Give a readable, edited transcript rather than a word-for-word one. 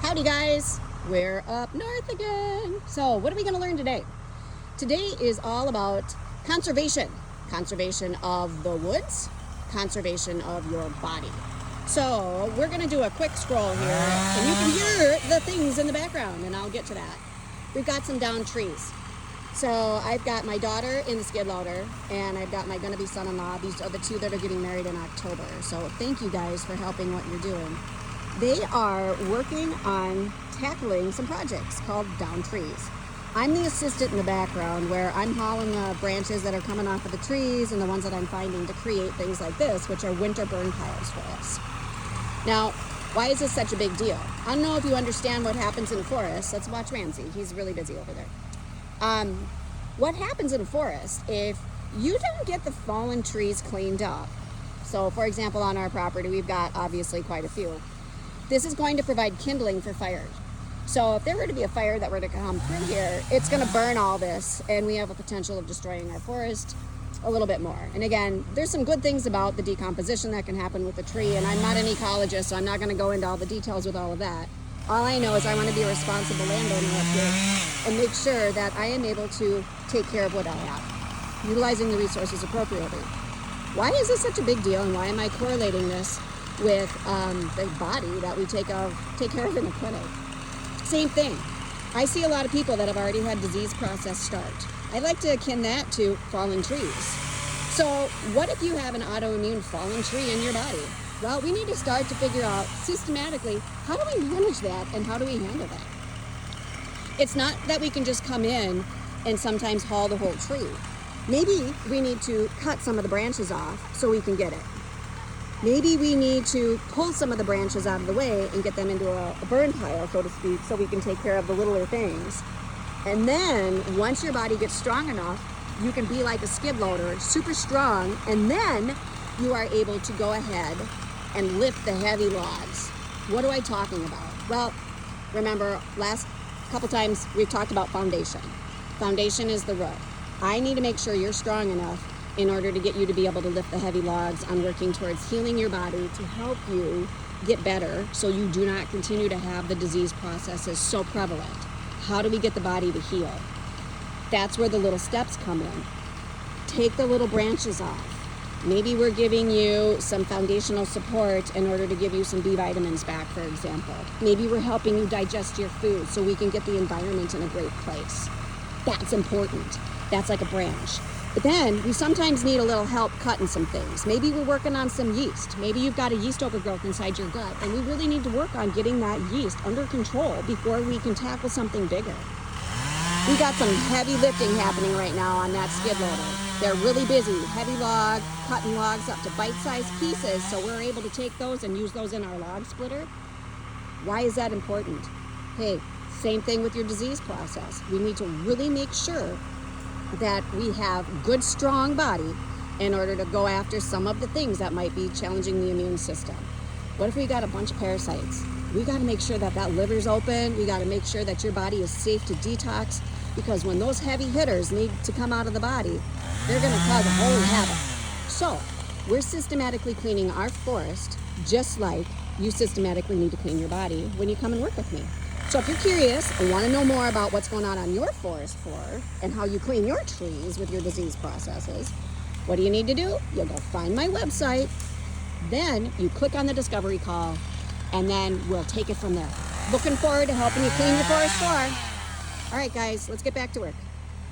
Howdy guys, we're up north again. So what are we going to learn today? Today is all about conservation. Conservation of the woods, conservation of your body. So we're going to do a quick scroll here and you can hear the things in the background and I'll get to that. We've got some downed trees. So I've got my daughter in the skid loader and I've got my gonna-be son-in-law. These are the two that are getting married in October. So thank you guys for helping what you're doing. They are working on tackling some projects called down trees. I'm the assistant in the background where I'm hauling the branches that are coming off of the trees and the ones that I'm finding to create things like this, which are winter burn piles for us. Now, why is this such a big deal? I don't know if you understand what happens in a forest. Let's watch Ramsey. He's really busy over there. What happens in a forest if you don't get the fallen trees cleaned up? So for example, on our property, we've got obviously quite a few. This is going to provide kindling for fires. So if there were to be a fire that were to come through here, it's going to burn all this and we have a potential of destroying our forest a little bit more. And again, there's some good things about the decomposition that can happen with the tree, and I'm not an ecologist, so I'm not going to go into all the details with all of that. All I know is I want to be a responsible landowner up here and make sure that I am able to take care of what I have, utilizing the resources appropriately. Why is this such a big deal, and why am I correlating this with the body that we take care of in the clinic? Same thing. I see a lot of people that have already had disease process start. I like to akin that to fallen trees. So what if you have an autoimmune fallen tree in your body? Well, we need to start to figure out systematically, how do we manage that and how do we handle that? It's not that we can just come in and sometimes haul the whole tree. Maybe we need to cut some of the branches off so we can get it. Maybe we need to pull some of the branches out of the way and get them into a burn pile, so to speak, so we can take care of the littler things. And then once your body gets strong enough, you can be like a skid loader, super strong, and then you are able to go ahead and lift the heavy logs. What am I talking about? Well, remember last couple times we've talked about foundation. Foundation is the root. I need to make sure you're strong enough in order to get you to be able to lift the heavy logs. I'm working towards healing your body to help you get better so you do not continue to have the disease processes so prevalent. How do we get the body to heal? That's where the little steps come in. Take the little branches off. Maybe we're giving you some foundational support in order to give you some B vitamins back, for example. Maybe we're helping you digest your food so we can get the environment in a great place. That's important. That's like a branch. But then we sometimes need a little help cutting some things. Maybe we're working on some yeast. Maybe you've got a yeast overgrowth inside your gut, and we really need to work on getting that yeast under control before we can tackle something bigger. We got some heavy lifting happening right now on that skid loader. They're really busy, heavy log, cutting logs up to bite-sized pieces, so we're able to take those and use those in our log splitter. Why is that important? Hey, same thing with your disease process. We need to really make sure that we have good, strong body in order to go after some of the things that might be challenging the immune system. What if we got a bunch of parasites? We got to make sure that that liver's open. We got to make sure that your body is safe to detox, because when those heavy hitters need to come out of the body, they're going to cause a whole havoc. So we're systematically cleaning our forest just like you systematically need to clean your body when you come and work with me. So if you're curious and want to know more about what's going on your forest floor and how you clean your trees with your disease processes, what do you need to do? You'll go find my website, then you click on the discovery call, and then we'll take it from there. Looking forward to helping you clean your forest floor. All right, guys, let's get back to work.